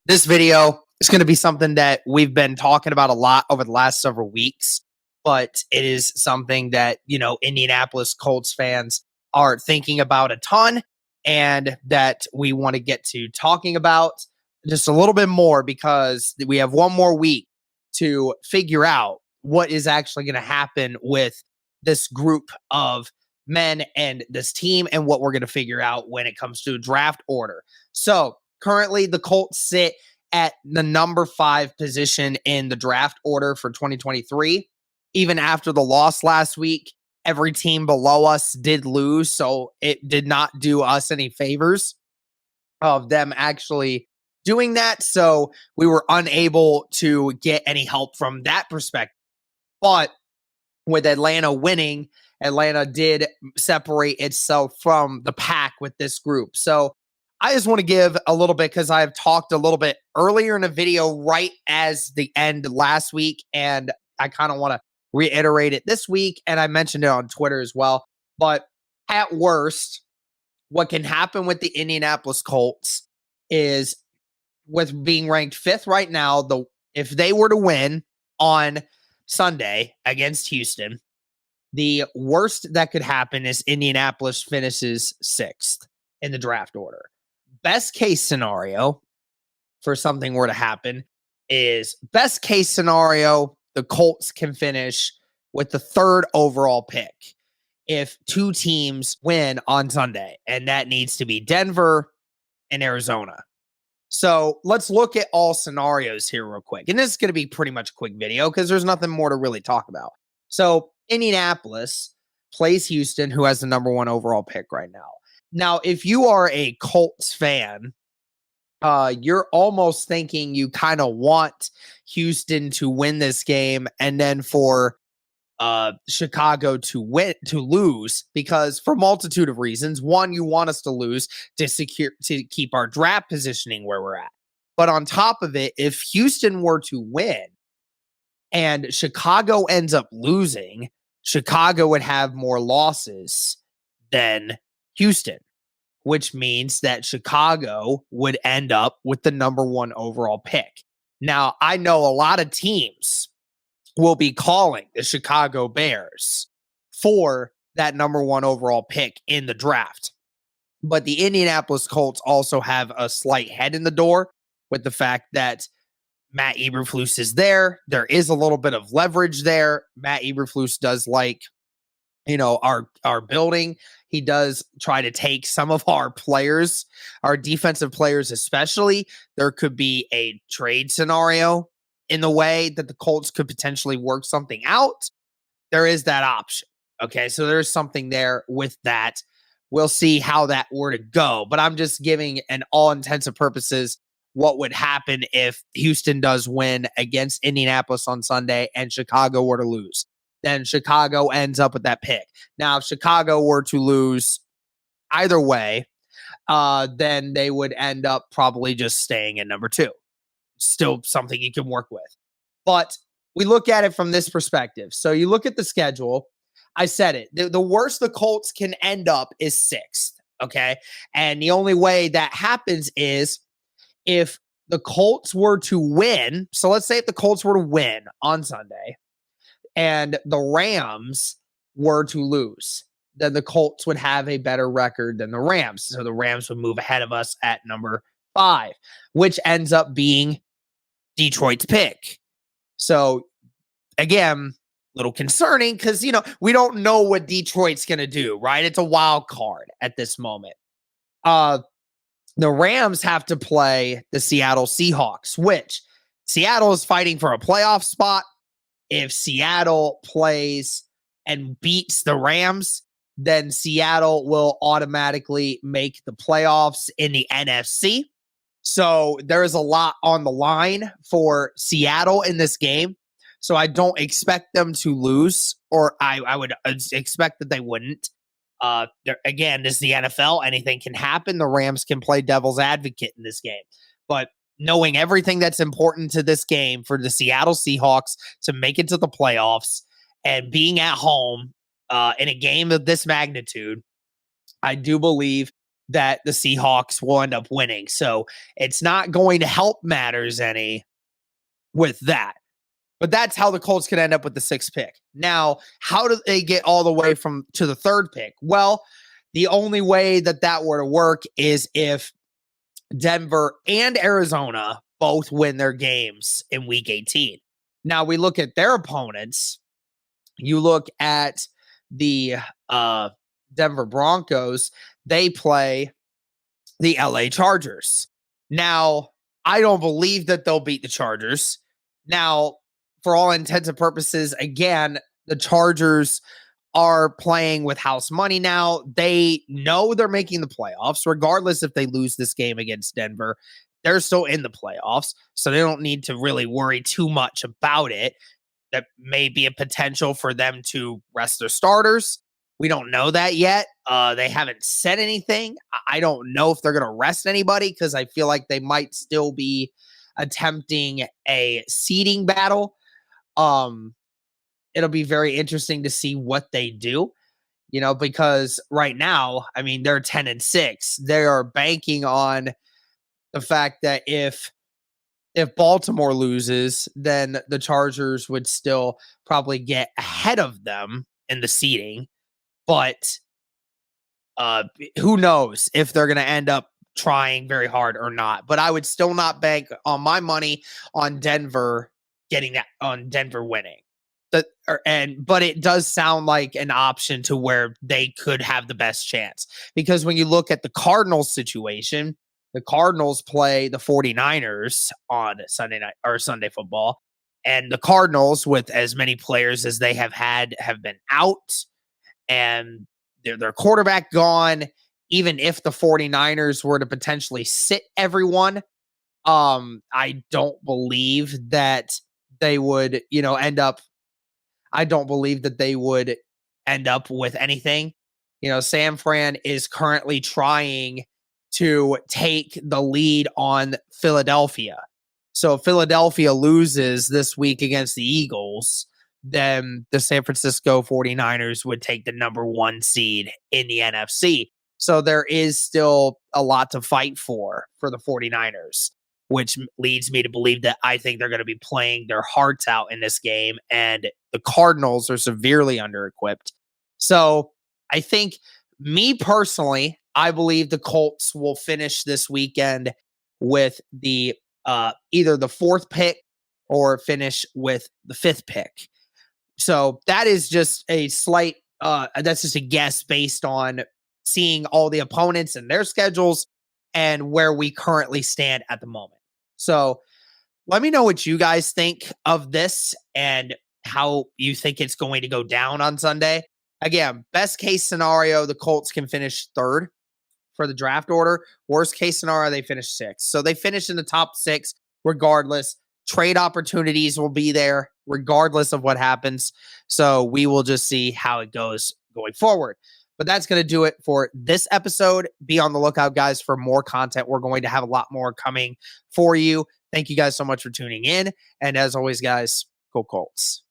This video is going to be something that we've been talking about a lot over the last several weeks, but it is something that, Indianapolis Colts fans are thinking about a ton and that we want to get to talking about just a little bit more because we have one more week to figure out what is actually going to happen with this group of men and this team and what we're going to figure out when it comes to draft order. So currently the Colts sit at the number 5 position in the draft order for 2023. Even after the loss last week, every team below us did lose, so it did not do us any favors of them actually doing that. So we were unable to get any help from that perspective. But with Atlanta winning, Atlanta did separate itself from the pack with this group. So I just want to give a little bit because I've talked a little bit earlier in a video right as the end last week, and I kind of want to reiterate it this week, and I mentioned it on Twitter as well. But at worst, what can happen with the Indianapolis Colts is with being ranked 5th right now, if they were to win on Sunday against Houston, the worst that could happen is Indianapolis finishes 6th in the draft order. Best case scenario for something were to happen is best case scenario, the Colts can finish with the 3rd overall pick if 2 teams win on Sunday, and that needs to be Denver and Arizona. So let's look at all scenarios here real quick. And this is going to be pretty much a quick video because there's nothing more to really talk about. So Indianapolis plays Houston, who has the number 1 overall pick right now. Now, if you are a Colts fan, you're almost thinking you kind of want Houston to win this game and then for Chicago to lose, because for a multitude of reasons. One, you want us to lose to keep our draft positioning where we're at. But on top of it, if Houston were to win and Chicago ends up losing, Chicago would have more losses than Houston, which means that Chicago would end up with the number 1 overall pick. Now, I know a lot of teams will be calling the Chicago Bears for that number 1 overall pick in the draft. But the Indianapolis Colts also have a slight head in the door with the fact that Matt Eberflus is there. There is a little bit of leverage there. Matt Eberflus does like, our building. He does try to take some of our players, our defensive players especially. There could be a trade scenario in the way that the Colts could potentially work something out. There is that option. Okay, so there's something there with that. We'll see how that were to go. But I'm just giving an all intents and purposes what would happen if Houston does win against Indianapolis on Sunday and Chicago were to lose. Then Chicago ends up with that pick. Now, if Chicago were to lose either way, then they would end up probably just staying at number 2. Still something you can work with. But we look at it from this perspective. So you look at the schedule. I said it. The worst the Colts can end up is 6th. Okay. And the only way that happens is if the Colts were to win. So let's say if the Colts were to win on Sunday and the Rams were to lose, then the Colts would have a better record than the Rams. So the Rams would move ahead of us at number 5, which ends up being Detroit's pick. So again, a little concerning because, we don't know what Detroit's going to do, right? It's a wild card at this moment. The Rams have to play the Seattle Seahawks, which Seattle is fighting for a playoff spot. If Seattle plays and beats the Rams, then Seattle will automatically make the playoffs in the NFC. So there is a lot on the line for Seattle in this game. So I don't expect them to lose, or I would expect that they wouldn't. Again, this is the NFL. Anything can happen. The Rams can play devil's advocate in this game. But knowing everything that's important to this game for the Seattle Seahawks to make it to the playoffs and being at home in a game of this magnitude, I do believe that the Seahawks will end up winning. So it's not going to help matters any with that. But that's how the Colts could end up with the 6th pick. Now, how do they get all the way from to the 3rd pick? Well, the only way that that were to work is if Denver and Arizona both win their games in week 18. Now, we look at their opponents. You look at the Denver Broncos, they play the LA Chargers. Now, I don't believe that they'll beat the Chargers. Now, for all intents and purposes, again, the Chargers are playing with house money now. They know they're making the playoffs, regardless if they lose this game against Denver. They're still in the playoffs, so they don't need to really worry too much about it. That may be a potential for them to rest their starters. We don't know that yet. They haven't said anything. I don't know if they're going to rest anybody because I feel like they might still be attempting a seeding battle. It'll be very interesting to see what they do, because right now, I mean, they're 10-6. They are banking on the fact that if Baltimore loses, then the Chargers would still probably get ahead of them in the seeding. But who knows if they're going to end up trying very hard or not. But I would still not bank on my money on Denver winning. But it does sound like an option to where they could have the best chance. Because when you look at the Cardinals situation, the Cardinals play the 49ers on Sunday night or Sunday football. And the Cardinals, with as many players as they have had, have been out. And their quarterback gone. Even if the 49ers were to potentially sit everyone, I don't believe that they would, end up. I don't believe that they would end up with anything. San Fran is currently trying to take the lead on Philadelphia. So if Philadelphia loses this week against the Eagles, then the San Francisco 49ers would take the number 1 seed in the NFC. So there is still a lot to fight for the 49ers, which leads me to believe that I think they're going to be playing their hearts out in this game, and the Cardinals are severely under-equipped. So I think, me personally, I believe the Colts will finish this weekend with the either the 4th pick or finish with the 5th pick. So that is just a slight, that's just a guess based on seeing all the opponents and their schedules and where we currently stand at the moment. So let me know what you guys think of this and how you think it's going to go down on Sunday. Again, best case scenario, the Colts can finish 3rd for the draft order. Worst case scenario, they finish 6th. So they finish in the top 6 regardless. Trade opportunities will be there regardless of what happens. So we will just see how it goes going forward. But that's going to do it for this episode. Be on the lookout, guys, for more content. We're going to have a lot more coming for you. Thank you guys so much for tuning in. And as always, guys, go Colts.